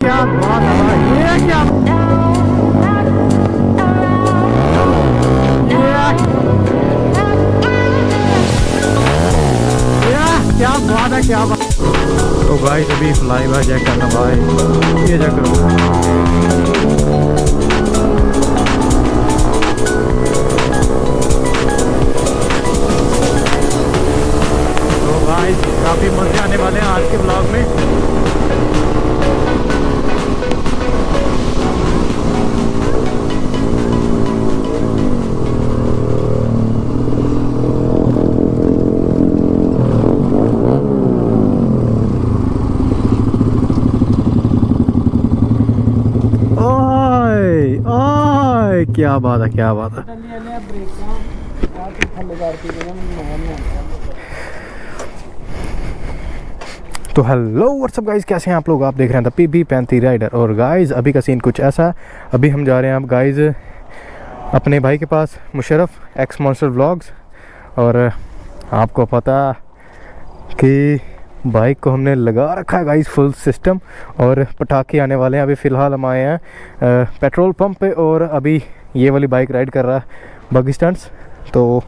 क्या बात है भाई, ये क्या क्या बात है, क्या बात। तो भाई अभी फ्लाई बाय चेक करना भाई, ये चेक करो। तो भाई काफ़ी मजे आने वाले हैं आज के ब्लॉग में। क्या बात है, क्या बात है। तो हेलो व्हाट्सअप गाइज, कैसे हैं आप लोग। आप देख रहे हैं द PB35 राइडर। और गाइज अभी का सीन कुछ ऐसा, अभी हम जा रहे हैं अब गाइज अपने भाई के पास, मुशर्रफ एक्स मॉन्स्टर व्लॉग्स। और आपको पता कि बाइक को हमने लगा रखा है गाइस फुल सिस्टम, और पटाखे आने वाले हैं। अभी फ़िलहाल हम आए हैं पेट्रोल पंप पे, और अभी ये वाली बाइक राइड कर रहा है बगी स्टंट्स। तो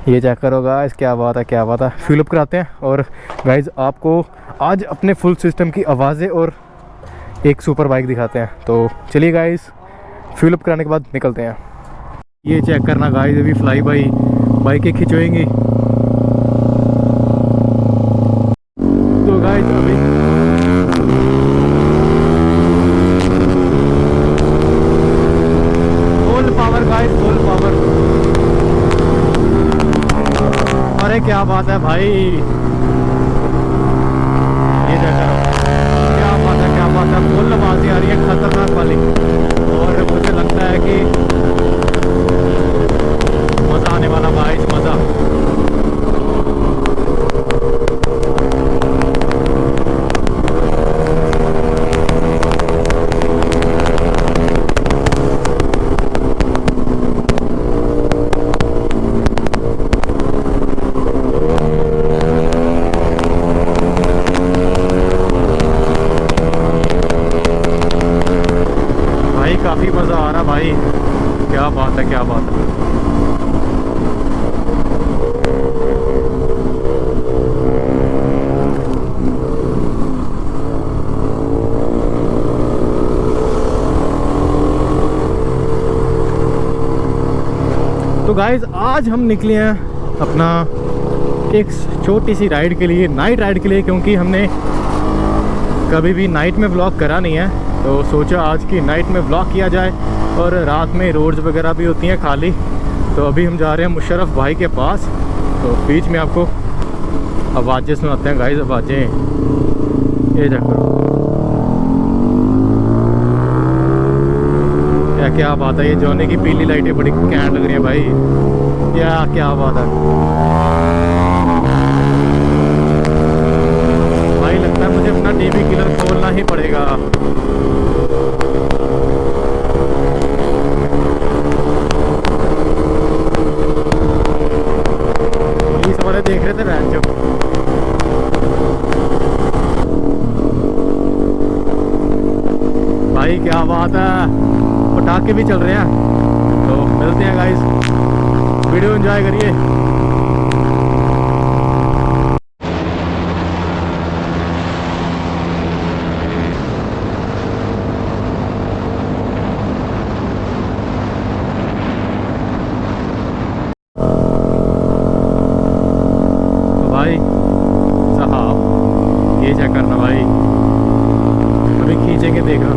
ये चेक करो गाइस, क्या बात है, क्या बात है। फ्यूल अप कराते हैं और गाइस आपको आज अपने फुल सिस्टम की आवाज़ें और एक सुपर बाइक दिखाते हैं। तो चलिए गाइस, फ्यूल अप कराने के बाद निकलते हैं। ये चेक करना गाइस, अभी फ्लाई बाई बाइकें खिंचोएंगी। तो गाइस अभी full power guys, full power. अरे क्या बात है भाई, ये देखो क्या बात है, क्या बात है। फुल आवाज़ें आ रही है खतरनाक वाली, और मुझे लगता है कि मज़ा आने वाला भाई, मज़ा। काफ़ी मज़ा आ रहा भाई, क्या बात है, क्या बात है। तो गाइज आज हम निकले हैं अपना एक छोटी सी राइड के लिए, नाइट राइड के लिए, क्योंकि हमने कभी भी नाइट में व्लॉग करा नहीं है। तो सोचा आज की नाइट में व्लॉग किया जाए, और रात में रोड्स वगैरह भी होती हैं खाली। तो अभी हम जा रहे हैं मुशर्रफ भाई के पास। तो बीच में आपको आवाज़ें सुनाते हैं गाइस, आवाज़ें ये देखो। क्या बात है, ये जॉनी की पीली लाइटें बड़ी कैंट लग रही हैं भाई, क्या बात है भाई। लगता है मुझे अपना DB किलर खोलना ही पड़ेगा। पुलिस वाले देख रहे थे रैंचो। भाई क्या बात है, पटाखे भी चल रहे हैं। तो मिलते हैं गाइस, वीडियो एंजॉय करिए। ये चेक करना भाई, अभी खींचेंगे देखना।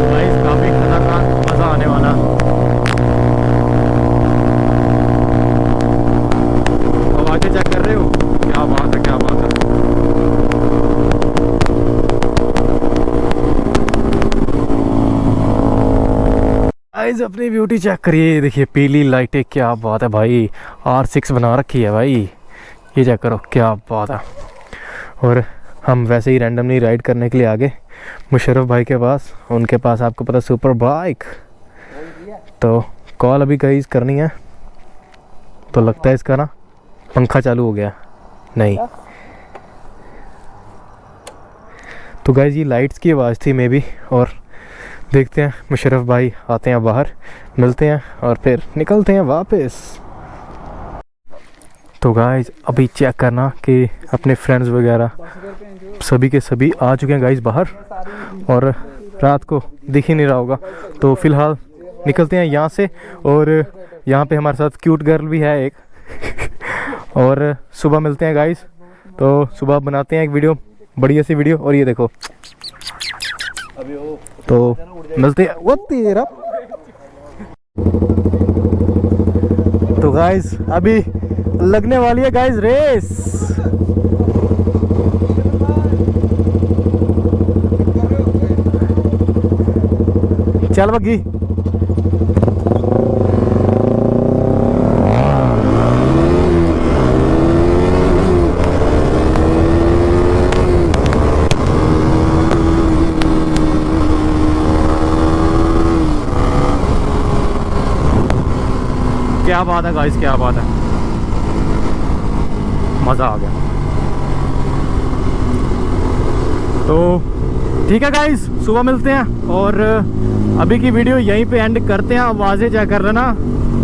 भाई काफी खतरनाक मजा आने वाला। अब आगे चेक कर रहे हो, क्या बात है, क्या बात है। गाइस अपनी ब्यूटी चेक करिए, देखिए पीली लाइटें, क्या बात है भाई। R6 बना रखी है भाई, ये चेक करो, क्या बात है। और हम वैसे ही रैंडमली राइड करने के लिए आगे, मुशर्रफ भाई के पास, उनके पास आपको पता सुपर बाइक। तो कॉल अभी गाइस करनी है, तो लगता है इसका ना पंखा चालू हो गया, नहीं तो गाइस ये लाइट्स की आवाज़ थी मे बी। और देखते हैं मुशर्रफ भाई आते हैं बाहर, मिलते हैं और फिर निकलते हैं वापस। तो गाइस अभी चेक करना कि अपने फ्रेंड्स वगैरह सभी के सभी आ चुके हैं गाइस बाहर, और रात को दिख ही नहीं रहा होगा। तो फ़िलहाल निकलते हैं यहाँ से, और यहाँ पे हमारे साथ क्यूट गर्ल भी है एक और सुबह मिलते हैं गाइस। तो सुबह बनाते हैं एक वीडियो, बढ़िया सी वीडियो। और ये देखो, तो मिलते हैं वो तेरा। तो गाइस अभी लगने वाली है गाइस रेस। चल बग्गी, क्या बात है गाइस, क्या बात है, मज़ा आ गया। तो ठीक है गाइस, सुबह मिलते हैं, और अभी की वीडियो यहीं पे एंड करते हैं। आवाज़ें चेक कर लेना,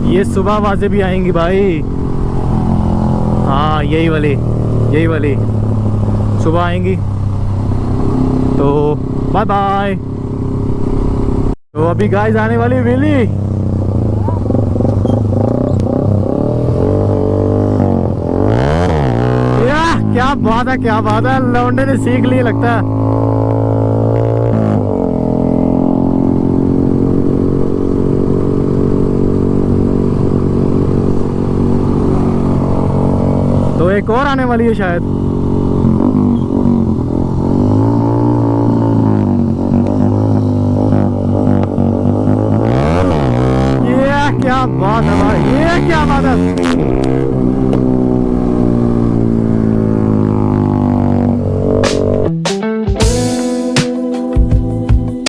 ये सुबह आवाज़ें भी आएंगी भाई, हाँ यही वाली सुबह आएंगी। तो बाय बाय। तो अभी गाइस आने वाली विली, क्या बात है, क्या बात है, लौंडे ने सीख ली लगता है। तो एक और आने वाली है शायद। ये क्या बात है भाई, ये क्या बात है।